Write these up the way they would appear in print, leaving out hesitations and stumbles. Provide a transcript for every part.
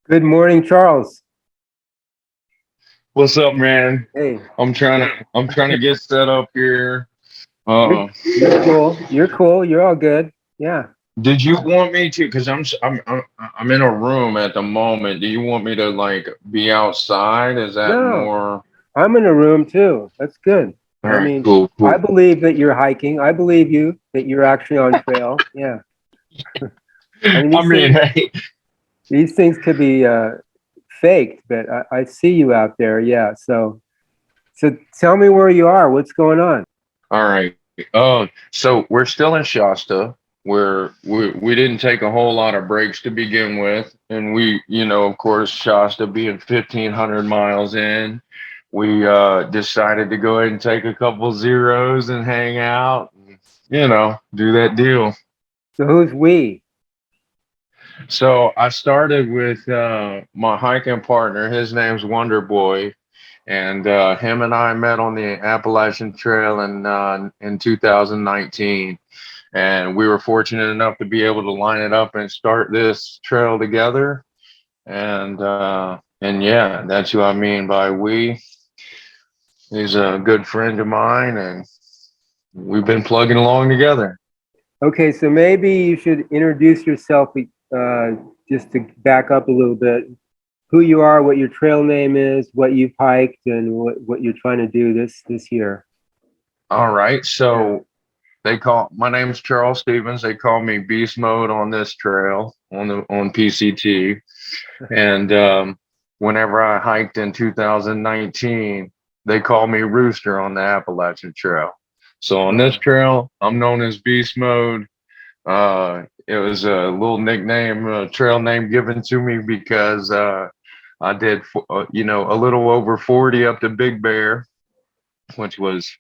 Good morning, Charles. What's up, man? Hey, I'm trying to get set up here. you're Uh, you're cool. You're cool. You're all good. Yeah. did you want me to? Because I'm in a room at the moment. Do you want me to like be outside? Is that No, more? I'm in a room too. That's good. All I right, mean, cool, I cool. believe that you're hiking. I believe you that you're actually on trail. Yeah. I mean, I mean, hey, these things could be faked, but I see you out there. Yeah. So tell me where you are. What's going on? all right. So we're still in Shasta, where we didn't take a whole lot of breaks to begin with, and of course, Shasta being 1,500 miles in, we decided to go ahead and take a couple zeros and hang out, and, do that deal. So who's we? So I started with my hiking partner. His name's Wonder Boy, and him and I met on the Appalachian Trail in 2019, and we were fortunate enough to be able to line it up and start this trail together. And yeah, that's who I mean by we. He's a good friend of mine, and we've been plugging along together. Okay, so maybe you should introduce yourself uh, just to back up a little bit. Who you are, what your trail name is, what you've hiked, and what you're trying to do this year. All right, Yeah. so my name's Charles Stevens. They call me Beast Mode on this trail on PCT. And whenever I hiked in 2019, they call me Rooster on the Appalachian Trail. So on this Oh, trail, I'm known as Beast Mode. It was a little nickname, trail name given to me because I did, a little over 40 up to Big Bear, which was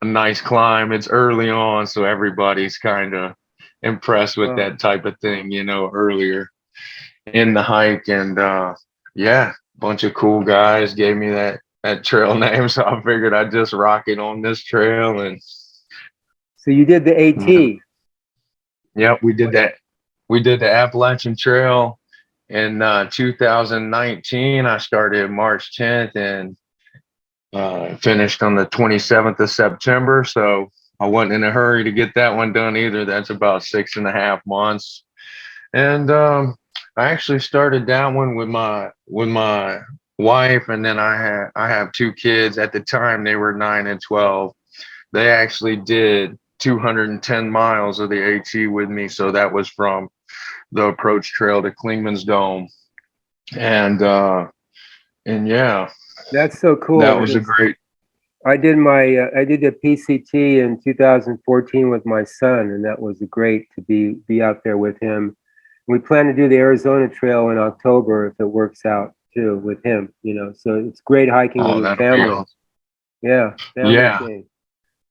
a nice climb. It's early on, so everybody's kind of impressed with oh. that type of thing, earlier in the hike. And yeah, bunch of cool guys gave me that trail name, so I figured I'd just rock it on this trail. And So you did the mm, AT. yep, we did What? that. We did the Appalachian Trail in 2019. I started March 10th and finished on the 27th of September. So I wasn't in a hurry to get that one done either. That's about 6.5 months. And I actually started that one with my wife, and then I have two kids. At the time, they were 9 and 12. They actually did 210 miles of the AT with me, so that was from the approach trail to Klingman's Dome, and yeah, That's so cool that was a because great. I did the PCT in 2014 with my son, and that was great to be out there with him. We plan to do the Arizona Trail in October if it works out too with him. So it's great hiking with Oh, a that'll be family. awesome. Yeah, family Yeah, thing.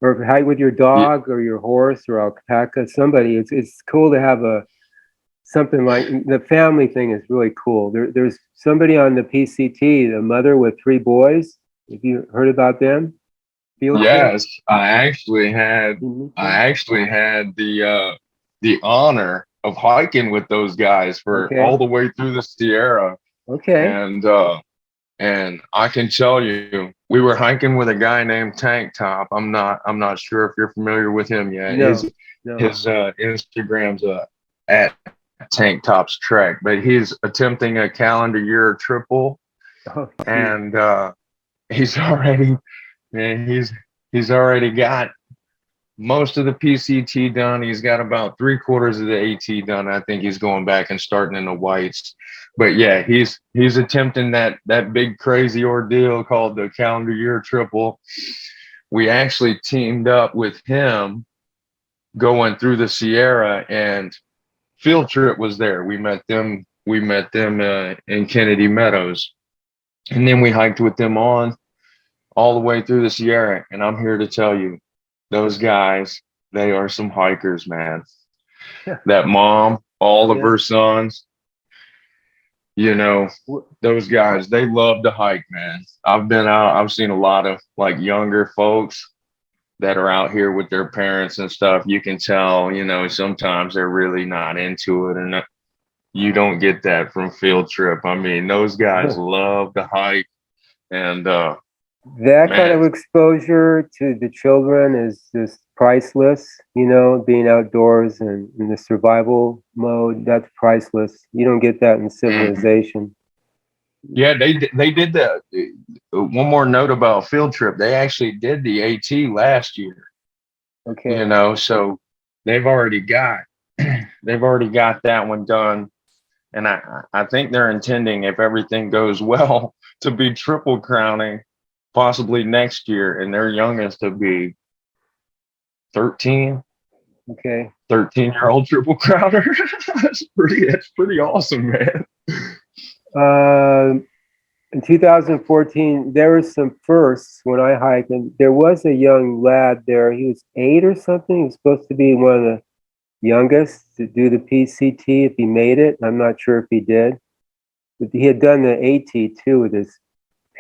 Or if you hike with your dog or your horse or alpaca, somebody. It's cool to have a something like the family thing is really cool. There's somebody on the PCT, the mother with three boys. Have you heard about them? Field trip. yes, I Mhm. actually had the honor of hiking with those guys for all Okay. the way through the Sierra, Okay. and I can tell you, we were hiking with a guy named Tank Top. I'm not sure if you're familiar with him yet. His No. No. his Instagram's at Tank Top's Trek, but he's attempting a calendar year triple, Oh, geez. and he's already man, he's already got most of the PCT done. He's got about three-quarters of the AT done. I think he's going back and starting in the whites. But yeah, he's attempting that big crazy ordeal called the calendar year triple. We actually teamed up with him going through the Sierra, and Field Trip was there. We met them in Kennedy Meadows. And then we hiked with them on all the way through the Sierra. And I'm here to tell you, those guys, they are some hikers, man. That mom, all of Yeah. her sons, you know, Wh- those guys, they love to hike, man. I've been out, I've seen a lot of like younger folks that are out here with their parents and stuff. You can tell, sometimes they're really not into it, you don't get that from Field Trip. I mean, those guys love to hike, and That kind of man, exposure to the children is just priceless, you know, being outdoors and in the survival mode, that's priceless. You don't get that in mhm. civilization. Yeah, they did that. One more note about Field Trip: they actually did the AT last year. You Okay. know, so they've already got they've already got that one done, and I think they're intending, if everything goes well, to be triple crowning possibly next year, and their youngest to be 13, Okay. 13-year-old triple crowner. That's pretty awesome, man. Um, in 2014, there was some firsts when I hiked, and there was a young lad there. He was 8 or something. He was supposed to be one of the youngest to do the PCT if he made it. I'm not sure if he did, but he had done the AT too with his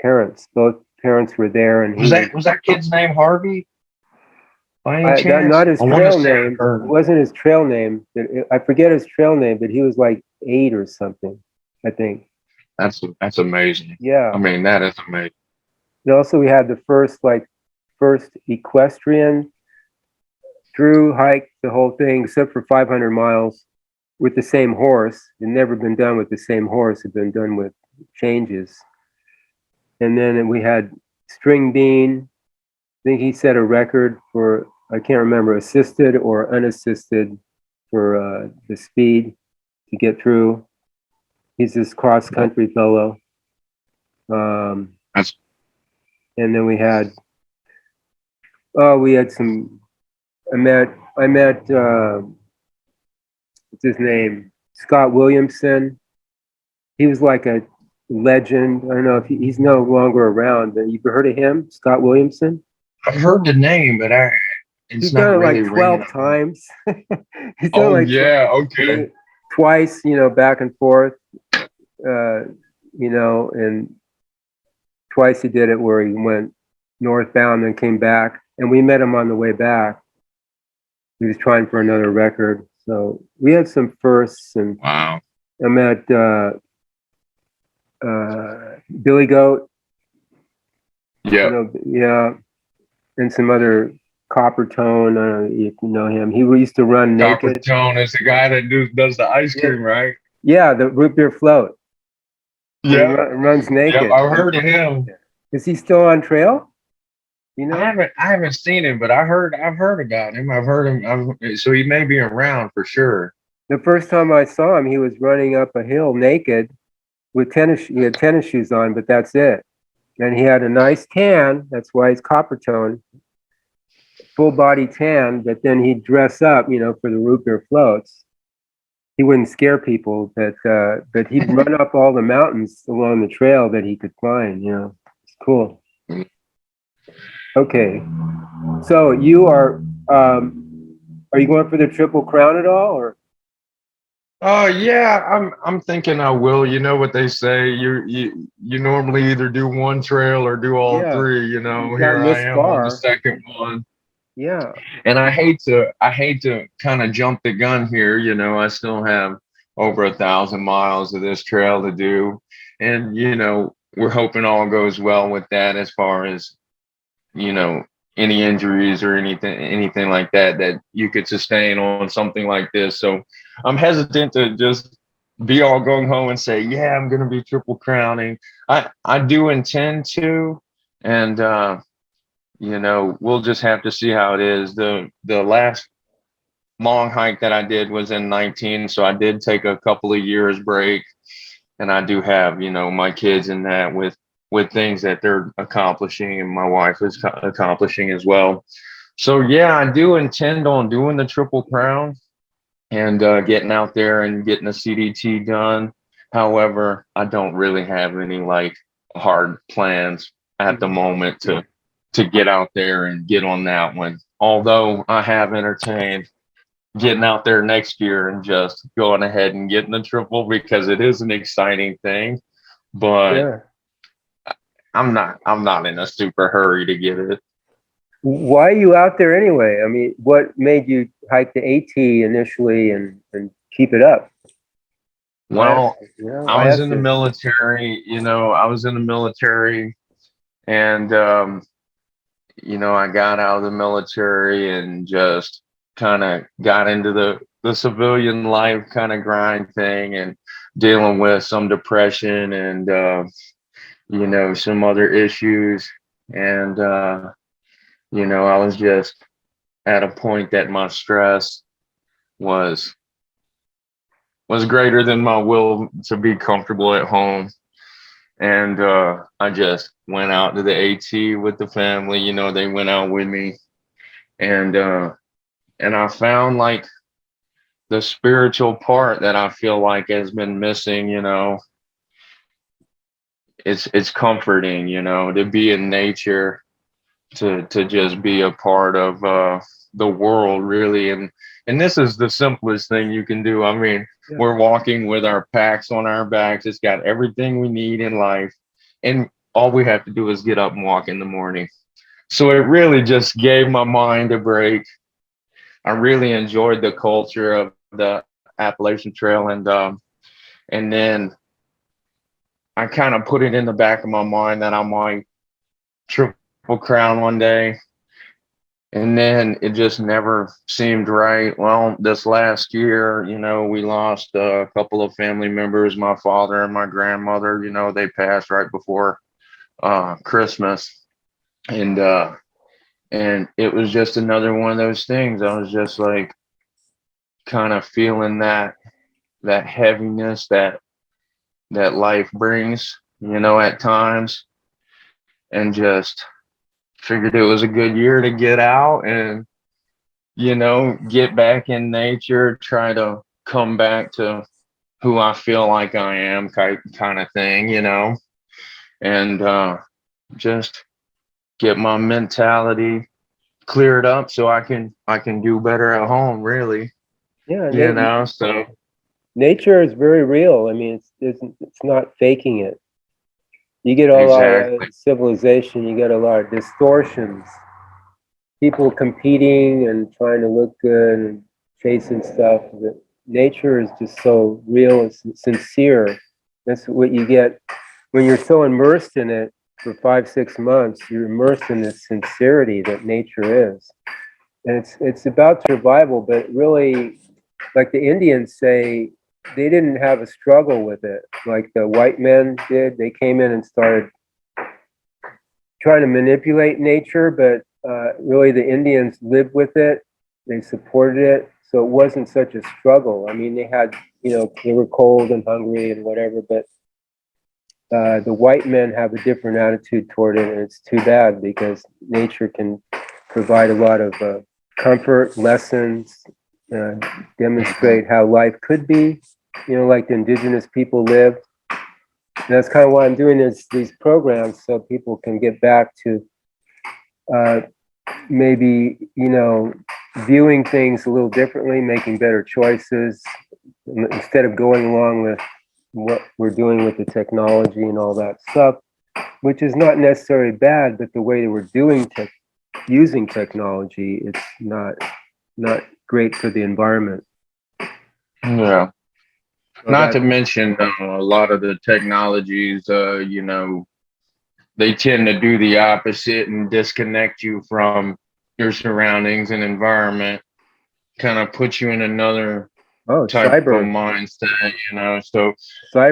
parents. Both parents were there, and he Was that kid's name Harvey by any that not chance? his I want to trail say I name. It heard. wasn't his trail name. I forget his trail name, but he was like 8 or something, I think. That's amazing. I Yeah. mean, that is amazing. And also we had the first equestrian Drew hiked the whole thing except for 500 miles with the same horse. It had never been done with the same horse. It had been done with changes. And then we had String Bean. I think he set a record for, I can't remember, assisted or unassisted for the speed to get through. He's this cross country fellow. Um, That's and then we had some, I met, what's his name? Scott Williamson. He was like a legend. I don't know if he's no longer around, but you've heard of him, Scott Williamson? I've heard the name, but He's it's done not it like really ringing 12 a bell. times. He's done it Oh like yeah, okay. twice, you know, back and forth, uh, you know, and twice he did it where he went northbound and came back. And we met him on the way back. He was trying for another record. So we had some firsts, and Wow. I met Billy Goat, you Yeah. know, yeah, and some other Copper Tone. I don't know if you know him. He used to run Copper naked. Tone is the guy that does the ice Yeah, cream, right? yeah, the root beer float. He Yep. runs Yep. naked. I've heard of him. Is he still on trail? You know, I haven't seen him, but I've heard about him. I've heard him. So he may be around for sure. the first time I saw him, he was running up a hill naked with tennis. He had tennis shoes on, but that's it. And he had a nice tan. That's why he's Copper Tone, full body tan. But then he'd dress up, you know, for the root beer floats. He wouldn't scare people, but he'd run up all the mountains along the trail that he could find. You know, it's cool. Okay, so are you going for the Triple Crown at all, or? Oh yeah, I'm thinking I will. You know what they say, you normally either do one trail or do all Yeah, three. You you've know, here gotten I this am on the far. second one. Yeah, And I hate to kind of jump the gun here. You know, I still have over 1,000 miles of this trail to do, and you know, we're hoping all goes well with that as far as, you know, any injuries or anything like that that you could sustain on something like this. So I'm hesitant to just be all gung ho and say, yeah, I'm going to be triple crowning. I do intend to, and you know, we'll just have to see how it is. The last long hike that I did was in 19, so I did take a couple of years break, and I do have, you know, my kids in that with things that they're accomplishing, and my wife is accomplishing as well. So yeah, I do intend on doing the triple crown and getting out there and getting a CDT done. However, I don't really have any like hard plans at the moment to get out there and get on that one. Although I have entertained getting out there next year and just going ahead and getting the triple because it is an exciting thing. But yeah. I'm not in a super hurry to get it. Why are you out there anyway? I mean, what made you hike the AT initially and keep it up? Well, I I was have in the to. military, I was in the military and, I got out of the military and just kind of got into the civilian life kind of grind thing and dealing with some depression and, some other issues. And, I was just at a point that my stress was greater than my will to be comfortable at home. And I just went out to the AT with the family. They went out with me, and I found like the spiritual part that I feel like has been missing. It's comforting, to be in nature, to just be a part of the world, really. And this is the simplest thing you can do. I mean, Yeah. we're walking with our packs on our backs. It's got everything we need in life, and all we have to do is get up and walk in the morning. So it really just gave my mind a break. I really enjoyed the culture of the Appalachian Trail, and then I kind of put it in the back of my mind that I might triple crown one day. And then it just never seemed right. Well, this last year, we lost a couple of family members, my father and my grandmother. They passed right before Christmas. And it was just another one of those things. I was just like kind of feeling that heaviness that life brings, at times, and just figured it was a good year to get out and get back in nature, try to come back to who I feel like I am, kind of thing, and just get my mentality cleared up so I can do better at home, really. Yeah, So nature is very real. I mean, it's not faking it. You get a lot of exactly. civilization. You get a lot of distortions. People competing and trying to look good and chasing stuff. That nature is just so real and sincere. That's what you get when you're so immersed in it for 5, 6 months. You're immersed in this sincerity that nature is, and it's about survival. But really, like the Indians say, they didn't have a struggle with it like the white men did. They came in and started trying to manipulate nature, but really the Indians lived with it. They supported it, so it wasn't such a struggle. I mean, they were cold and hungry and whatever, but the white men have a different attitude toward it, and it's too bad because nature can provide a lot of comfort, lessons, uh, demonstrate how life could be, like the indigenous people lived. And that's kind of why I'm doing these programs so people can get back to uh, maybe, viewing things a little differently, making better choices instead of going along with what we're doing with the technology and all that stuff, which is not necessarily bad, but the way that we're using technology, it's not great for the environment. Yeah. So Not to mention a lot of the technologies, they tend to do the opposite and disconnect you from your surroundings and environment, kind of put you in another type of mindset. So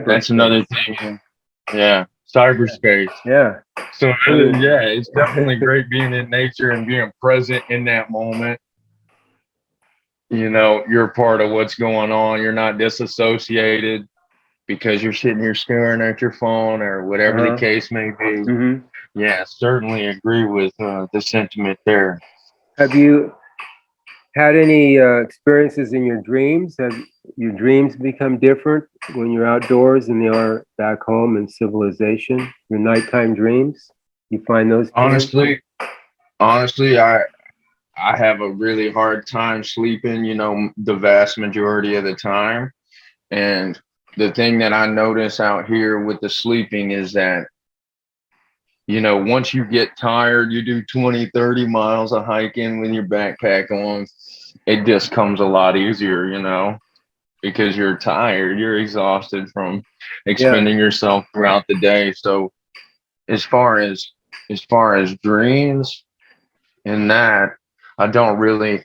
that's another thing. Yeah, cyberspace. Yeah. So yeah, it's definitely great being in nature and being present in that moment. You're part of what's going on. You're not disassociated because you're sitting here staring at your phone or whatever the case may be. Mm-hmm. Yeah, certainly agree with the sentiment there. Have you had any experiences in your dreams? Have your dreams become different when you're outdoors than they are back home in civilization? Your nighttime dreams, you find those honestly, I have a really hard time sleeping, the vast majority of the time. And the thing that I notice out here with the sleeping is that, once you get tired, you do 20, 30 miles of hiking with your backpack on, it just comes a lot easier. because you're tired, you're exhausted from Yeah. expending yourself throughout the day. So as far as dreams and that, I don't really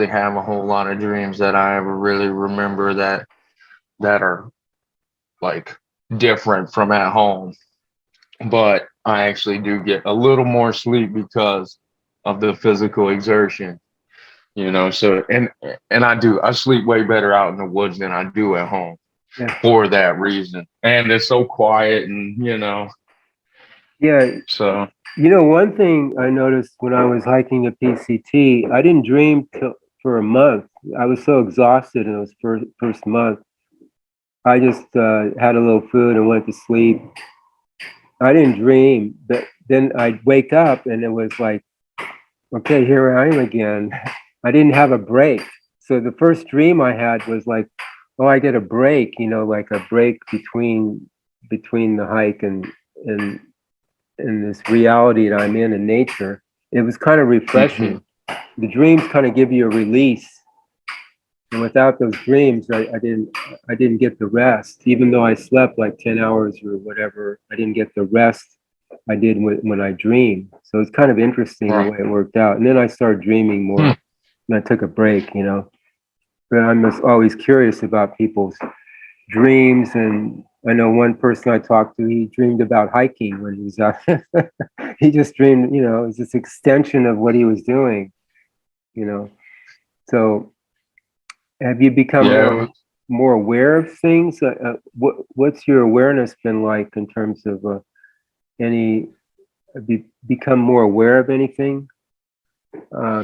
have a whole lot of dreams that I ever really remember that are like different from at home. But I actually do get a little more sleep because of the physical exertion, you know. So and I sleep way better out in the woods than I do at home Yeah. for that reason. And it's so quiet, and you know, Yeah. so One thing I noticed when I was hiking the PCT, I didn't dream for a month. I was so exhausted in those first month. I just had a little food and went to sleep. I didn't dream, but then I'd wake up and it was like, okay, here I am again. I didn't have a break. So the first dream I had was like, oh, I get a break, like a break between the hike and and this reality that I'm in nature. It was kind of refreshing. The dreams kind of give you a release. And without those dreams, I didn't get the rest. Even though I slept like 10 hours or whatever, I didn't get the rest I did when I dreamed. So it's kind of interesting the way it worked out. And then I started dreaming more, and I took a break. But I'm just always curious about people's dreams. And I know one person I talked to, he dreamed about hiking when he was out. He just dreamed, it was this extension of what he was doing. So have you become yeah. more aware of things? What's your awareness been like in terms of any? Have you become more aware of anything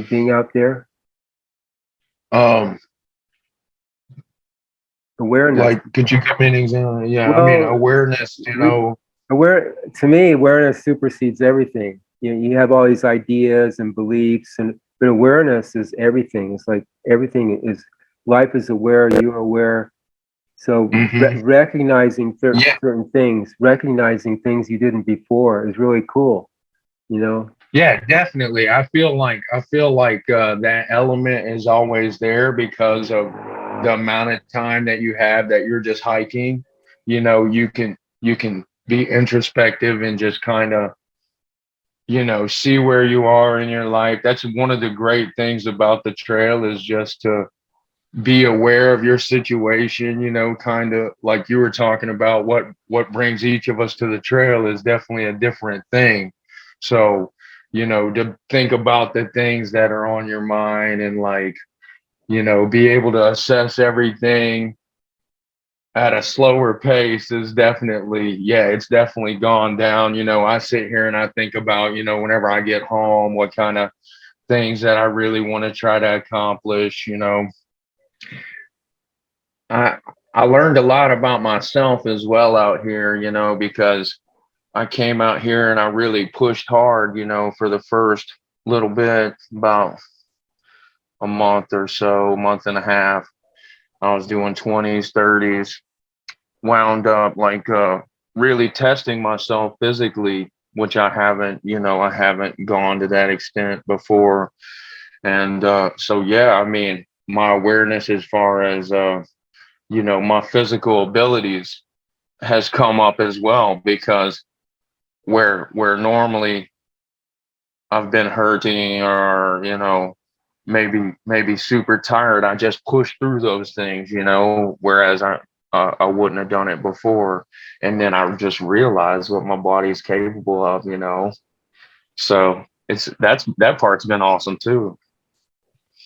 being out there? Um, Awareness. like, could you give me an example? Yeah, I mean, Well, awareness, you know. to me, awareness supersedes everything. You have all these ideas and beliefs, but awareness is everything. It's like everything is life is aware. You're aware. So recognizing Yeah, certain things, recognizing things you didn't before is really cool. You know. yeah, definitely. I feel like that element is always there because of the amount of time that you have that you're just hiking. You know, you can be introspective and just kind of, you know, see where you are in your life. That's one of the great things about the trail, is just to be aware of your situation, you know, kind of like you were talking about. What brings each of us to the trail is definitely a different thing. So, you know, to think about the things that are on your mind, and like, you know, be able to assess everything at a slower pace is definitely, yeah, it's definitely gone down. You know, I sit here and I think about, you know, whenever I get home, what kind of things that I really want to try to accomplish. You know, I I learned a lot about myself as well out here, you know, because I came out here and I really pushed hard, you know, for the first little bit, about a month or so, month and a half. I was doing 20s, 30s, wound up like really testing myself physically, which I haven't, you know, I haven't gone to that extent before. And so yeah, I mean, my awareness as far as you know, my physical abilities has come up as well, because where normally I've been hurting, or, you know, maybe super tired, I just push through those things, you know, whereas I wouldn't have done it before. And then I just realized what my body's capable of, you know. So that part's been awesome too.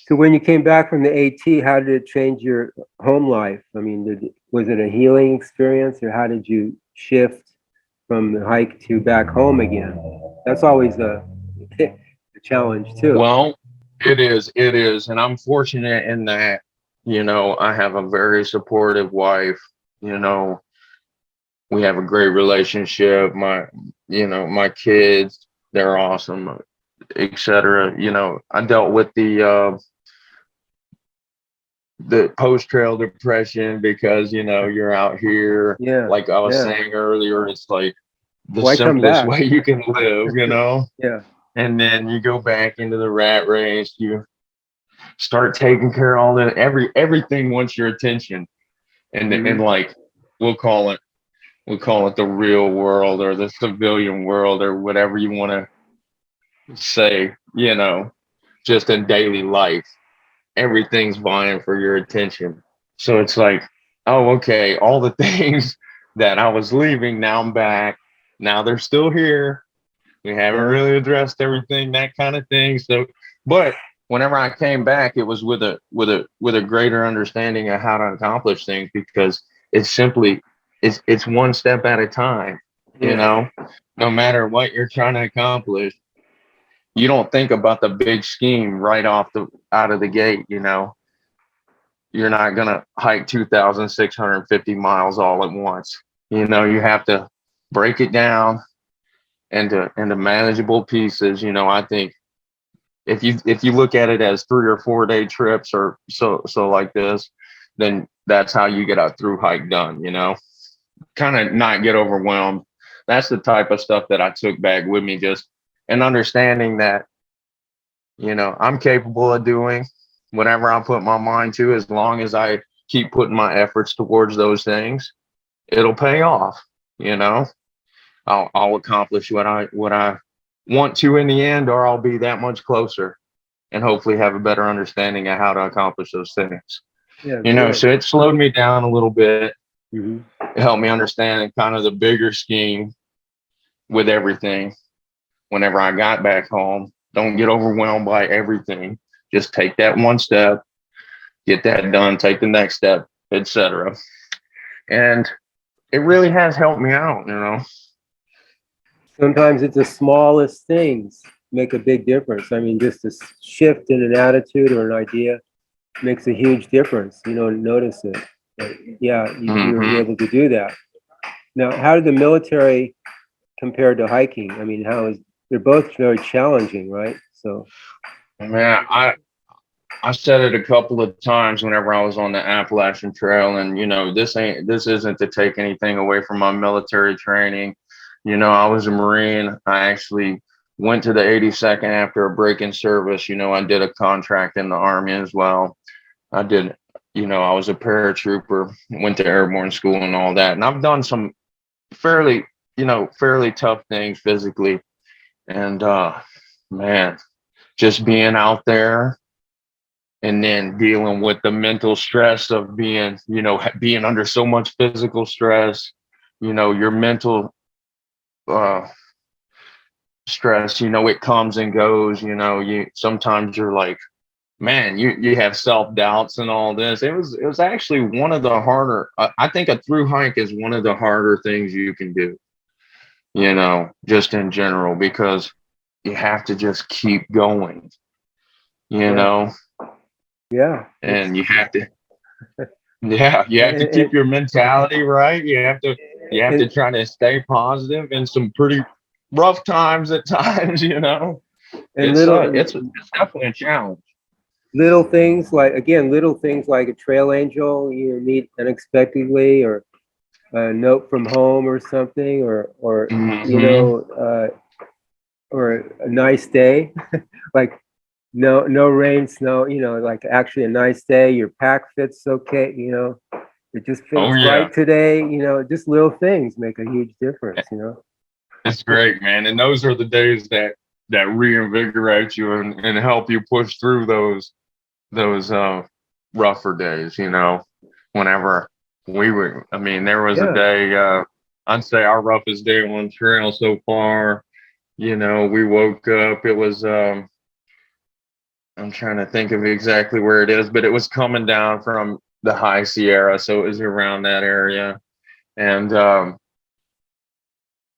So when you came back from the AT, how did it change your home life? I mean, was it a healing experience, or how did you shift from the hike to back home again? That's always the challenge too. Well, it is. And I'm fortunate in that, you know, I have a very supportive wife. You know, we have a great relationship. You know, my kids, they're awesome, etc. You know, I dealt with the post trail depression because, you know, you're out here, Yeah, like I was yeah. saying earlier, it's like the Why come simplest back? way you can live, you know. Yeah, And then you go back into the rat race. You start taking care of all everything wants your attention. and like we'll call it the real world or the civilian world or whatever you want to say, just in daily life, everything's vying for your attention. So it's like, oh, okay, all the things that I was leaving, now I'm back. Now they're still here. We haven't really addressed everything, that kind of thing. So, but whenever I came back, it was with a greater understanding of how to accomplish things, because it's simply it's one step at a time. No matter what you're trying to accomplish, you don't think about the big scheme right out of the gate. You're not gonna hike 2,650 miles all at once. You have to break it down into manageable pieces. I think if you look at it as 3 or 4 day trips or so like this, then that's how you get a through hike done. Kind of not get overwhelmed. That's the type of stuff that I took back with me, just an understanding that I'm capable of doing whatever I put my mind to. As long as I keep putting my efforts towards those things, it'll pay off. I'll accomplish what I want to in the end, or I'll be that much closer and hopefully have a better understanding of how to accomplish those things. So it slowed me down a little bit. It helped me understand kind of the bigger scheme with everything. Whenever I got back home, don't get overwhelmed by everything. Just take that one step, get that done, take the next step, etc. And it really has helped me out. Sometimes it's the smallest things make a big difference. I mean, just a shift in an attitude or an idea makes a huge difference. Notice it. But yeah, you were able to do that. Now, how did the military compare to hiking? I mean, they're both very challenging, right? So, man, I said it a couple of times whenever I was on the Appalachian Trail, and this isn't to take anything away from my military training. I was a Marine. I actually went to the 82nd after a break in service. I did a contract in the Army as well. I did, I was a paratrooper, went to airborne school and all that. And I've done some fairly tough things physically. And man, just being out there and then dealing with the mental stress of being under so much physical stress, your mental stress, it comes and goes. Sometimes you're like, man, you have self-doubts and all this. It was actually one of the harder, I think a through hike is one of the harder things you can do, just in general, because you have to just keep going, yeah. And you have to keep your mentality right. You have to try to stay positive in some pretty rough times at times. And it's definitely a challenge. Little things like a trail angel you meet unexpectedly, or a note from home or something, or or a nice day, like no rain, snow, like actually a nice day. Your pack fits okay, it just fits right today. Just little things make a huge difference. It's great, man. And those are the days that reinvigorate you and help you push through those rougher days. Whenever there was a day, I'd say our roughest day on trail so far. We woke up, it was I'm trying to think of exactly where it is, but it was coming down from the High Sierra, so it was around that area. And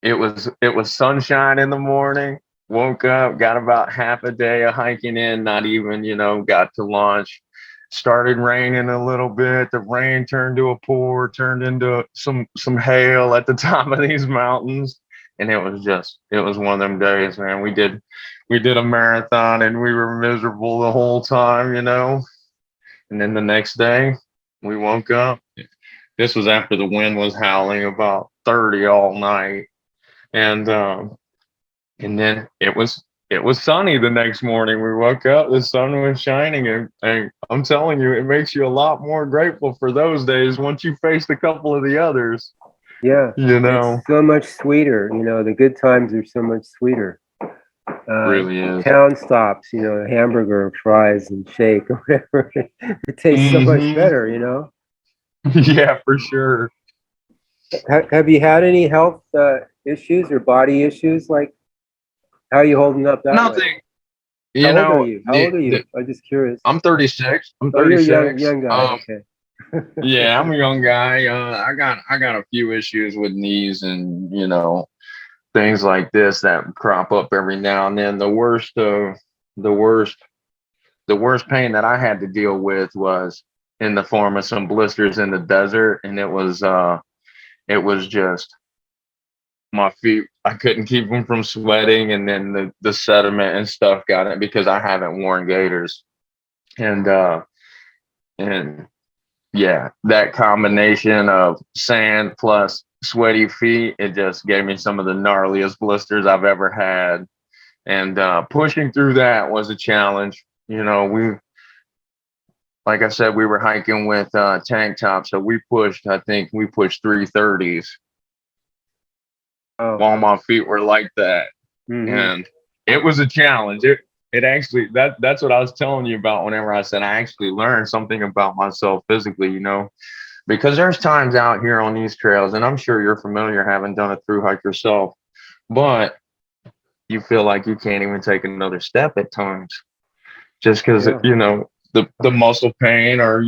it was sunshine in the morning. Woke up, got about half a day of hiking in, not even, got to launch. Started raining a little bit. The rain turned to a pour, turned into some hail at the top of these mountains. And it was one of them days, man. We did a marathon and we were miserable the whole time, And then the next day we woke up. This was after the wind was howling about 30 all night. And then it was it was sunny the next morning. We woke up, the sun was shining, and I'm telling you, it makes you a lot more grateful for those days once you faced a couple of the others. Yeah, You it's know, so much sweeter. You know, the good times are so much sweeter. really is. Town stops, you know, hamburger, fries, and shake or whatever. It tastes so much Hmm. better, you know. Yeah, for sure. Have you had any health issues or body issues? Like, how are you holding up that way? Nothing. How You old are know, you? How old are you? I'm just curious. I'm 36. I'm Oh, you're a young 36. young guy. Okay. Yeah, I'm a young guy. I got a few issues with knees and things like this that crop up every now and then. The worst the worst pain that I had to deal with was in the form of some blisters in the desert, and it was just my feet. I couldn't keep them from sweating, and then the sediment and stuff got it because I haven't worn gaiters, and yeah, that combination of sand plus sweaty feet, it just gave me some of the gnarliest blisters I've ever had. And pushing through that was a challenge. Like I said, we were hiking with tank tops, so I think we pushed 330s Oh. while my feet were like that. Mm-hmm. And it was a challenge. It actually, that's what I was telling you about whenever I said I actually learned something about myself physically. Because there's times out here on these trails, and I'm sure you're familiar having done a through hike yourself, but you feel like you can't even take another step at times just because Yeah. the muscle pain or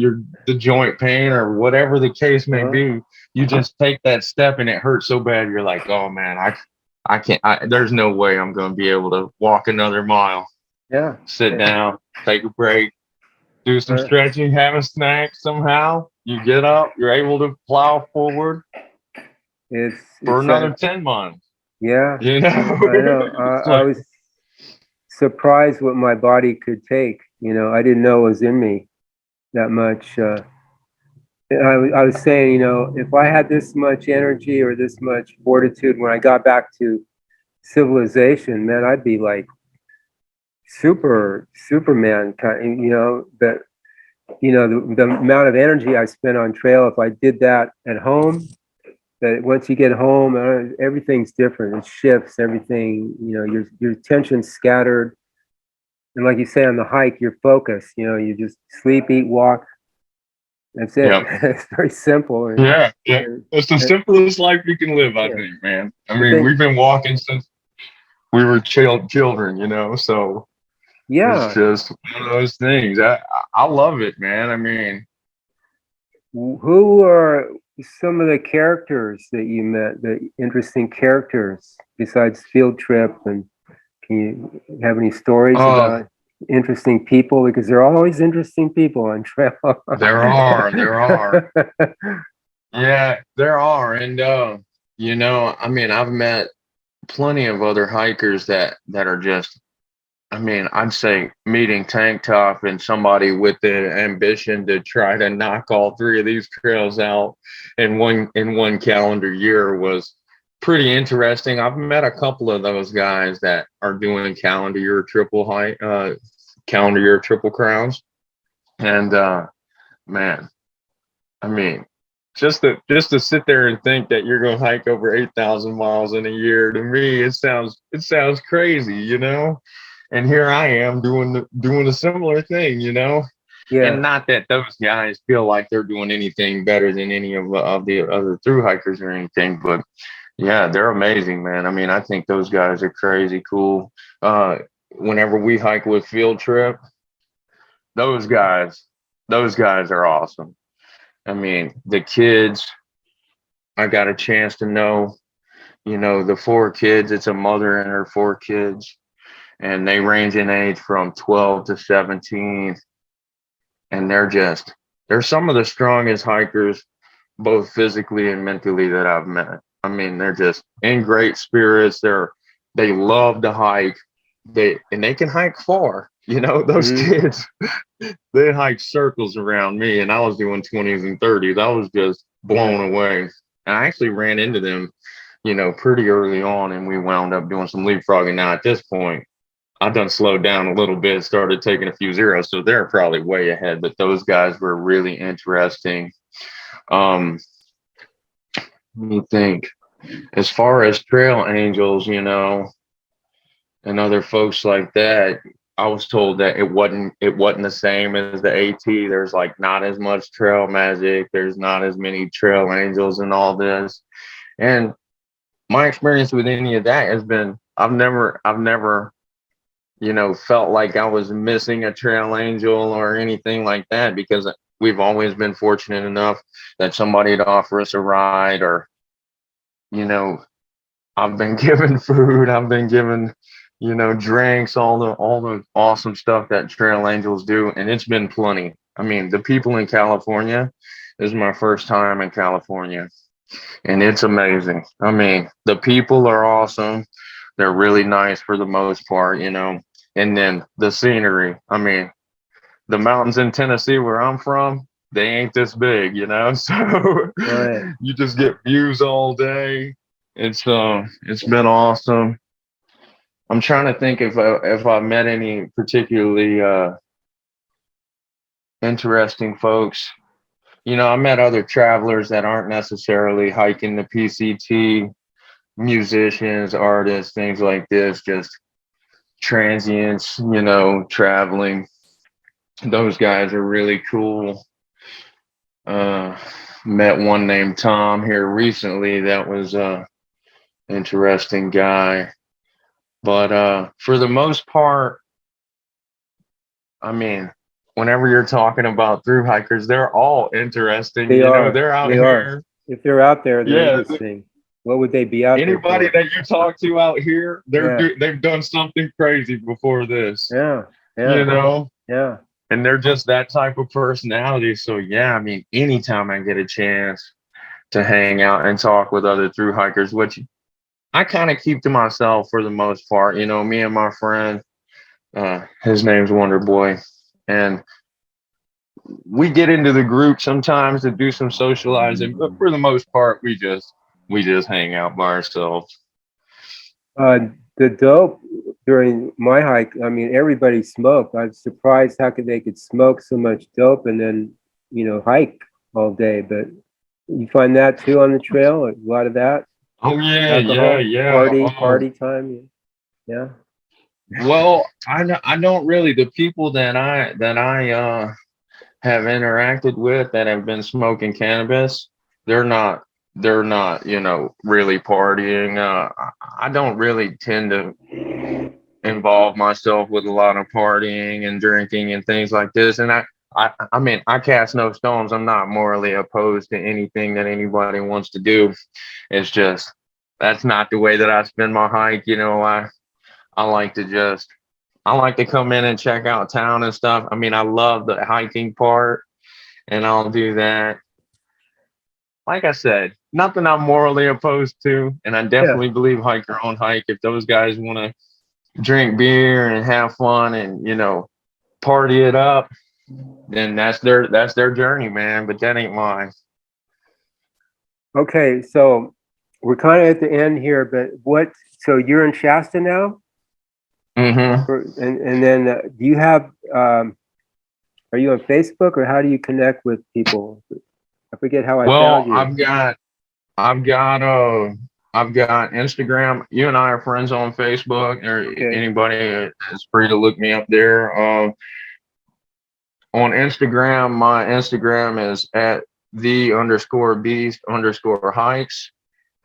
the joint pain or whatever the case may Uh-huh. be. You just take that step and it hurts so bad. You're like, oh man, I can't. There's no way I'm going to be able to walk another mile. Yeah. Sit down, take a break, do some Uh, stretching, have a snack. Somehow you get up, you're able to plow forward it's for it's another 10 months. yeah. You know, I know. it's I like, was surprised what my body could take. You know, I didn't know it was in me that much. I was saying, you know, if I had this much energy or this much fortitude when I got back to civilization, man, I'd be like Superman kind. You know that. You know the amount of energy I spent on trail. If I did that at home, that once you get home, everything's different. It shifts everything. You know, your attention's scattered, and like you say on the hike, you're focused. You know, you just sleep, eat, walk. That's it. yeah, It's very simple. yeah, yeah. And, It's the and simplest life you can live, I yeah, think, man. I I mean, think we've been walking since we were children, so it's yeah. just one of those things. I love it, man. I mean, Who are some of the characters that you met? The interesting characters besides Field Trip, and can you have any stories oh, about interesting people? Because there are always interesting people on trail. there are. Yeah, there are. And I mean, I've met plenty of other hikers that are just, I mean, I'd say meeting Tank Top and somebody with the ambition to try to knock all three of these trails out in one calendar year was pretty interesting. I've met a couple of those guys that are doing calendar year triple crowns. And man, I mean, just to sit there and think that you're going to hike over 8,000 miles in a year, to me it sounds crazy. And here I am doing a similar thing. And Yeah. not that those guys feel like they're doing anything better than any of the other through hikers or anything, but yeah, they're amazing, man. I mean, I think those guys are crazy cool. Whenever we hike with Field Trip, those guys, those guys are awesome. I mean, the kids, I got a chance to know, the four kids. It's a mother and her four kids, and they range in age from 12 to 17. And they're some of the strongest hikers, both physically and mentally, that I've met. I mean, they're just in great spirits. They love to hike. They can hike far. Those Hmm. kids, they hike circles around me, and I was doing 20s and 30s. I was just Yeah. blown away. And I actually ran into them, pretty early on, and we wound up doing some leapfrogging. Now, at this point, I done slowed down a little bit, started taking a few zeros, so they're probably way ahead. But those guys were really interesting. Let me think. As far as trail angels, you know, and other folks like that, I was told that it wasn't the same as the AT. There's like not as much trail magic. There's not as many trail angels and all this. And my experience with any of that has been I've never you know felt like I was missing a trail angel or anything like that, because we've always been fortunate enough that somebody'd offer us a ride, or you know, I've been given food, I've been given, you know, drinks, all the awesome stuff that trail angels do, and it's been plenty. I mean, the people in California, this is my first time in California, and it's amazing. I mean, the people are awesome. They're really nice for the most part, you know. And then the scenery. I mean, the mountains in Tennessee where I'm from, they ain't this big, you know. So Right. you just get views all day. It's been awesome. I'm trying to think if I met any particularly interesting folks. You know, I met other travelers that aren't necessarily hiking the PCT, musicians, artists, things like this, just transients, you know, traveling. Those guys are really cool. Uh, Met one named Tom here recently. That was a interesting guy. But for the most part, I mean, whenever you're talking about through hikers, they're all interesting. They You know, are. they're out They are. here. If they're out there, they're Yeah, interesting. What would they be out there anybody for? that you talk to out here, Yeah. they've done something crazy before this. Yeah. You Yeah. know, Yeah. and they're just that type of personality. So yeah, I mean, anytime I get a chance to hang out and talk with other through hikers, which I kind of keep to myself for the most part. You know, me and my friend, his name's Wonder Boy, and we get into the group sometimes to do some socializing, but for the most part, we just hang out by ourselves. Uh, the dope during my hike, I mean, everybody smoked. I'm surprised how could they could smoke so much dope and then, hike all day. But you find that too on the trail, a lot of that Oh yeah, yeah, alcohol, yeah. party time. Yeah. Well, I don't really, the people that I have interacted with that have been smoking cannabis, they're not you know, really partying. I don't really tend to involve myself with a lot of partying and drinking and things like this. And I mean, I cast no stones. I'm not morally opposed to anything that anybody wants to do. It's just that's not the way that I spend my hike. You know, I like to just I like to come in and check out town and stuff. I mean, I love the hiking part, and I'll do that. Like I said, nothing I'm morally opposed to, and I Yeah. definitely believe hike your own hike. If those guys want to drink beer and have fun and you know party it up, then that's their journey, man. But that ain't mine. Okay. So we're kind of at the end here, but so you're in Shasta now? Hmm. And then do you have, are you on Facebook or how do you connect with people? I forget how I found Well, you. I've got I've got Instagram. You and I are friends on Facebook, or Okay. anybody is free to look me up there. On Instagram, my Instagram is at _beast_hikes,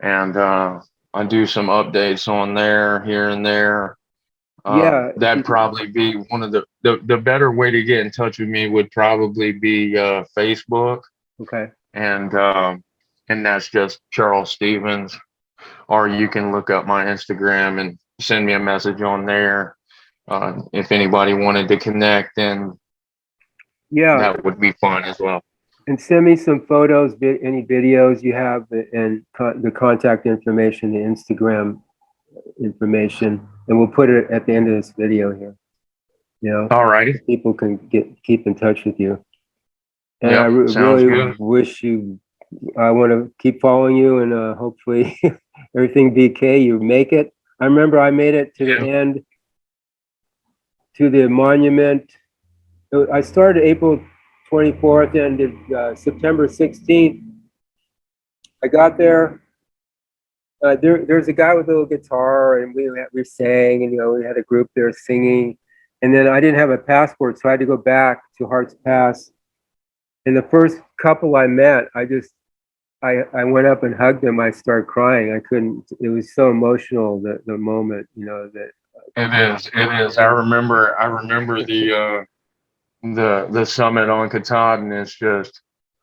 and I do some updates on there here and there. Yeah. That'd probably be one of the better way to get in touch with me would probably be Facebook, Okay. and that's just Charles Stevens. Or you can look up my Instagram and send me a message on there. If anybody wanted to connect, then Yeah. that would be fun as well. And send me some photos, any videos you have, and the contact information, the Instagram information, and we'll put it at the end of this video here. All righty. So people can keep in touch with you. And I Yep. Sounds really good. wish you. I want to keep following you, and hopefully everything be okay. You make it. I remember I made it to the Yeah. end. to the monument. I started April 24th, ended September 16th. I got there. There's a guy with a little guitar, and we sang, and we had a group there singing. And then I didn't have a passport, so I had to go back to Harts Pass. And the first couple I met, I went up and hugged them. I started crying. I couldn't. It was so emotional, the moment, that. It is. I remember the summit on Katahdin.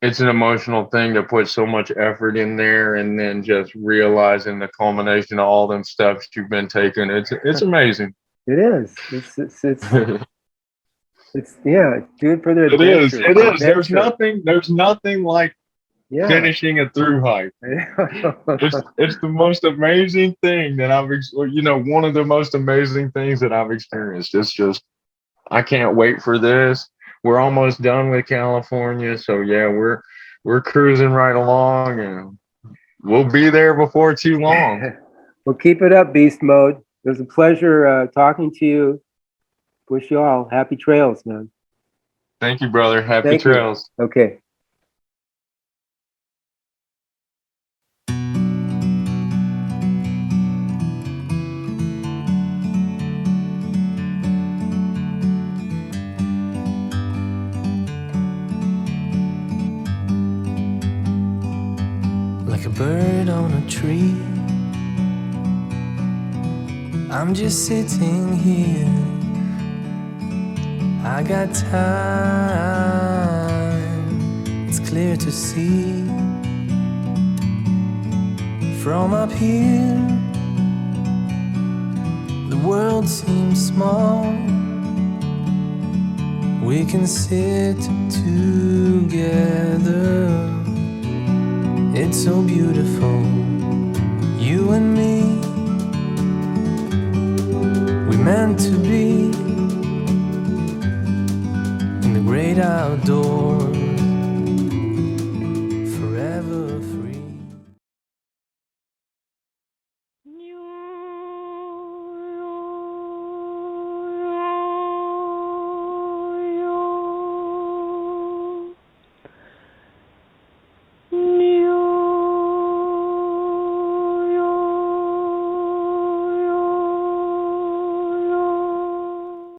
It's an emotional thing to put so much effort in there, and then just realizing the culmination of all them steps you've been taking. It's amazing. It is. It's yeah. Do it for the adventure. It is. There's nothing like Yeah. finishing a through hike. It's the most amazing thing that one of the most amazing things that I've experienced. It's just, I can't wait for this. We're almost done with California, so yeah, we're cruising right along, and we'll be there before too long. Well, keep it up, Beast Mode. It was a pleasure talking to you. Wish you all happy trails, man. Thank you, brother. Happy Thank you. trails. Okay. Like a bird on a tree, I'm just sitting here. I got time, it's clear to see. From up here, the world seems small. We can sit together. It's so beautiful, you and me. We meant to be.